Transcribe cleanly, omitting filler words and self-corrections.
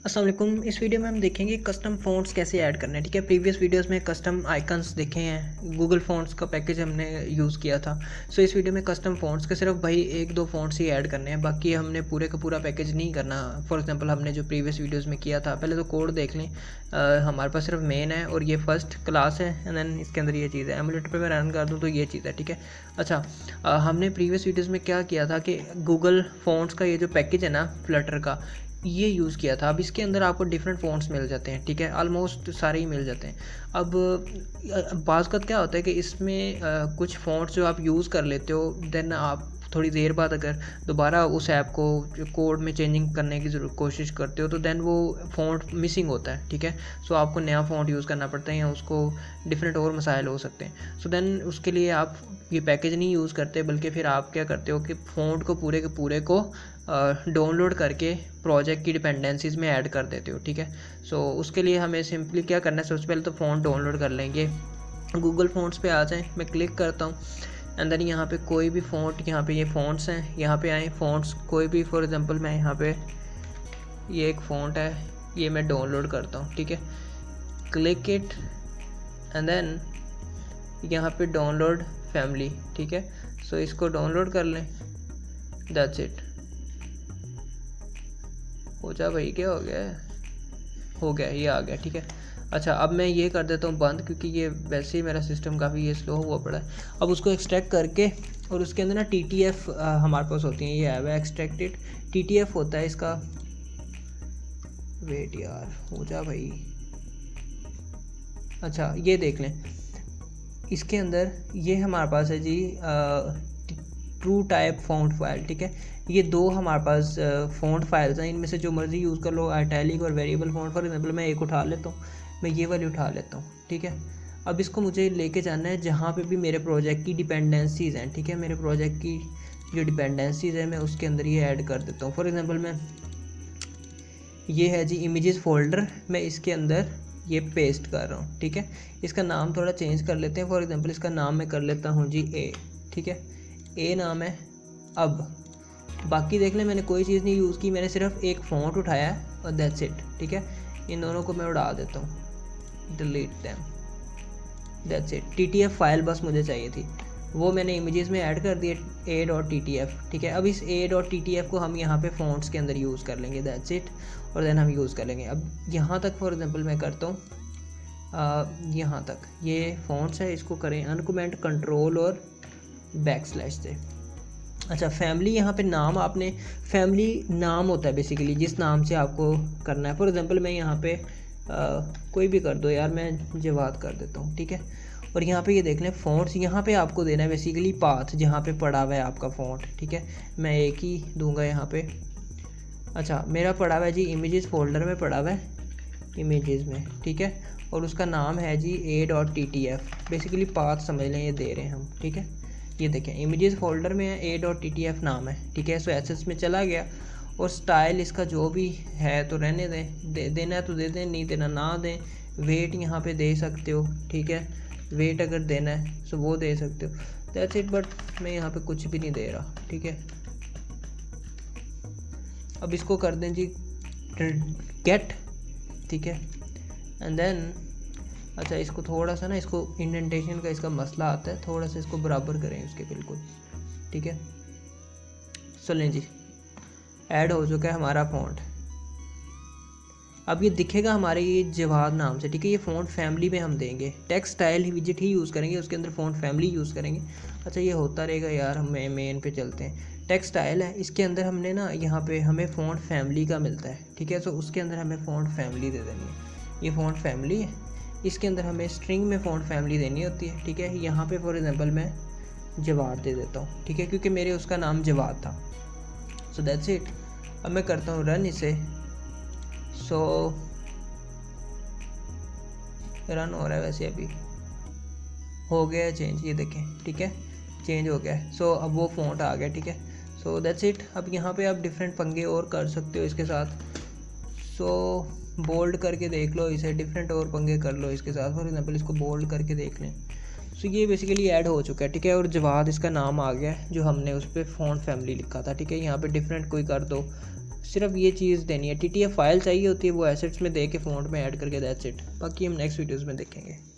अस्सलाम वालेकुम। इस वीडियो में हम देखेंगे कस्टम फ़ॉन्ट्स कैसे ऐड करने हैं। ठीक है, प्रीवियस वीडियोस में कस्टम आइकन्स देखे हैं, गूगल फ़ॉन्ट्स का पैकेज हमने यूज़ किया था। सो इस वीडियो में कस्टम फ़ॉन्ट्स के सिर्फ भाई एक दो फ़ॉन्ट्स ही ऐड करने हैं, बाकी हमने पूरे का पूरा पैकेज नहीं करना। फॉर एग्जांपल हमने जो प्रीवियस वीडियोस में किया था, पहले तो कोड देख लें। हमारे पास सिर्फ मेन है और ये फर्स्ट क्लास है एंड देन इसके अंदर ये चीज़ है। एमुलेटर पे मैं रन कर दूँ तो ये चीज़ है। ठीक है, अच्छा, हमने प्रीवियस वीडियोज़ में क्या किया था कि गूगल फ़ॉन्ट्स का ये जो पैकेज है ना फ्लटर का, ये यूज़ किया था। अब इसके अंदर आपको डिफरेंट फ़ॉन्ट्स मिल जाते हैं। ठीक है, ऑलमोस्ट सारे ही मिल जाते हैं। अब बाज़ का क्या होता है कि इसमें कुछ फ़ॉन्ट्स जो आप यूज़ कर लेते हो, देन आप थोड़ी देर बाद अगर दोबारा उस ऐप को जो कोड में चेंजिंग करने की ज़रूर कोशिश करते हो तो देन वो फ़ॉन्ट मिसिंग होता है। ठीक है, सो आपको नया फ़ॉन्ट यूज़ करना पड़ता है या उसको डिफरेंट और मसाइल हो सकते हैं। सो देन उसके लिए आप ये पैकेज नहीं यूज़ करते, बल्कि फिर आप क्या करते हो कि फ़ॉन्ट को पूरे के पूरे को डाउनलोड करके प्रोजेक्ट की डिपेंडेंसीज़ में ऐड कर देते हो। ठीक है, सो उसके लिए हमें सिंपली क्या करना है, सबसे पहले तो फ़ॉन्ट डाउनलोड कर लेंगे। गूगल फ़ॉन्ट्स पे आ जाएं, मैं क्लिक करता हूँ एंड देन यहाँ पे कोई भी फ़ॉन्ट, यहाँ पे ये फ़ॉन्ट्स हैं, यहाँ पे आए फ़ॉन्ट्स कोई भी। फॉर एग्जांपल मैं यहाँ पे ये एक फ़ॉन्ट है, ये मैं डाउनलोड करता हूँ। ठीक है, क्लिक इट एंड देन यहाँ पे डाउनलोड फैमिली। ठीक है, सो इसको डाउनलोड कर लें, दैट्स इट। हो जा भाई, क्या हो गया है? हो गया, ये आ गया। ठीक है, अच्छा, अब मैं ये कर देता हूँ बंद, क्योंकि ये वैसे ही मेरा सिस्टम काफ़ी ये स्लो हुआ पड़ा है। अब उसको एक्सट्रैक्ट करके, और उसके अंदर ना TTF हमारे पास होती है, ये है एक्सट्रैक्टेड TTF होता है इसका। वेट यार, हो जा भाई। अच्छा, ये देख लें, इसके अंदर ये हमारे पास है जी ट्रू टाइप फ़ॉन्ट फाइल। ठीक है, ये दो हमारे पास फ़ॉन्ट फाइल्स हैं, इनमें से जो मर्ज़ी यूज़ कर लो, इटैलिक और वेरिएबल फ़ॉन्ट। फॉर एग्जांपल मैं एक उठा लेता हूँ, मैं ये वाली उठा लेता हूँ। ठीक है, अब इसको मुझे लेके जाना है जहाँ पे भी मेरे प्रोजेक्ट की डिपेंडेंसीज़ हैं। ठीक है, मेरे प्रोजेक्ट की जो डिपेंडेंसीज़ है मैं उसके अंदर ये ऐड कर देता हूँ। फॉर एग्ज़ाम्पल मैं, ये है जी इमेजेस फोल्डर, मैं इसके अंदर ये पेस्ट कर रहा हूँ। ठीक है, इसका नाम थोड़ा चेंज कर लेते हैं। फॉर एग्जांपल इसका नाम मैं कर लेता हूँ जी ए। ठीक है, ए नाम है। अब बाकी देख लें, मैंने कोई चीज़ नहीं यूज़ की, मैंने सिर्फ एक फ़ॉन्ट उठाया है और दैट्स इट। ठीक है, इन दोनों को मैं उड़ा देता हूँ, delete them, that's it. TTF file बस मुझे चाहिए थी, वो मैंने इमेजेस में ऐड कर दिए, a.ttf। ठीक है, अब इस a.ttf को हम यहाँ पे फ़ॉन्ट्स के अंदर यूज़ कर लेंगे, दैट्स इट, और देन हम यूज़ कर लेंगे। अब यहाँ तक फॉर एग्जांपल मैं करता हूँ, यहाँ तक ये फ़ॉन्ट्स है, इसको करें अनकमेंट, कंट्रोल और बैकस्लैश से। अच्छा, फैमिली, यहाँ पे नाम आपने, फैमिली नाम होता है बेसिकली जिस नाम से आपको करना है। फॉर एग्जांपल मैं यहाँ पे कोई भी कर दो यार, मैं जवाद कर देता हूँ। ठीक है, और यहाँ पे ये देख लें फ़ॉन्ट्स, यहाँ पे आपको देना है बेसिकली पाथ जहाँ पे पड़ा हुआ है आपका फ़ॉन्ट। ठीक है, मैं एक ही दूंगा यहाँ पे। अच्छा, मेरा पड़ा हुआ है जी इमेजेस फोल्डर में पड़ा हुआ है, इमेजेस में। ठीक है, और उसका नाम है जी a.ttf, बेसिकली पाथ समझ लें ये दे रहे हैं हम। ठीक है, ये देखें इमेजेस फोल्डर में है, a.ttf नाम है। ठीक है, सो एसेट्स में चला गया, और स्टाइल इसका जो भी है तो रहने दें, देना है तो दे दें, नहीं देना ना दें। वेट यहाँ पे दे सकते हो। ठीक है, वेट अगर देना है सो वो दे सकते हो, दैट्स इट। बट मैं यहाँ पे कुछ भी नहीं दे रहा। ठीक है, अब इसको कर दें जी गेट। ठीक है, एंड देन, अच्छा, इसको थोड़ा सा ना, इसको इंडेंटेशन का इसका मसला आता है, थोड़ा सा इसको बराबर करें इसके बिल्कुल। ठीक है, चलें जी, ऐड हो चुका है हमारा फ़ॉन्ट। अब ये दिखेगा हमारे ये जवाद नाम से। ठीक है, ये फ़ॉन्ट फैमिली में हम देंगे, टेक्स्ट स्टाइल विजिट ही यूज़ करेंगे, उसके अंदर फ़ॉन्ट फैमिली यूज़ करेंगे। अच्छा, ये होता रहेगा यार, हम मेन पे चलते हैं। टेक्स्ट स्टाइल है, इसके अंदर हमने ना, यहाँ पे हमें फ़ॉन्ट फैमिली का मिलता है। ठीक है, सो उसके अंदर हमें फ़ॉन्ट फैमिली दे देनी है, ये फ़ॉन्ट फैमिली है। इसके अंदर हमें स्ट्रिंग में फ़ॉन्ट फैमिली देनी होती है। ठीक है, यहाँ पे फॉर एग्जांपल मैं जवाद दे देता हूँ। ठीक है, क्योंकि मेरे उसका नाम जवाद था। So that's it. अब मैं करता हूँ रन इसे। सो रन हो रहा है वैसे, अभी हो गया चेंज, ये देखें। ठीक है, चेंज हो गया है। सो अब वो फ़ॉन्ट आ गया। ठीक है, सो दैट्स इट। अब यहाँ पे आप डिफरेंट पंगे और कर सकते हो इसके साथ। सो बोल्ड करके देख लो इसे, डिफरेंट और पंगे कर लो इसके साथ। फॉर एग्जांपल इसको बोल्ड करके देख लें। सो ये बेसिकली ऐड हो चुका है। ठीक है, और जवाद इसका नाम आ गया है जो हमने उस पर फ़ॉन्ट फैमिली लिखा था। ठीक है, यहाँ पे डिफरेंट कोई कर दो, सिर्फ ये चीज़ देनी है, TTF फाइल चाहिए होती है, वो एसेट्स में दे के फ़ॉन्ट में ऐड करके, दैट्स इट। बाकी हम नेक्स्ट वीडियोज़ में देखेंगे।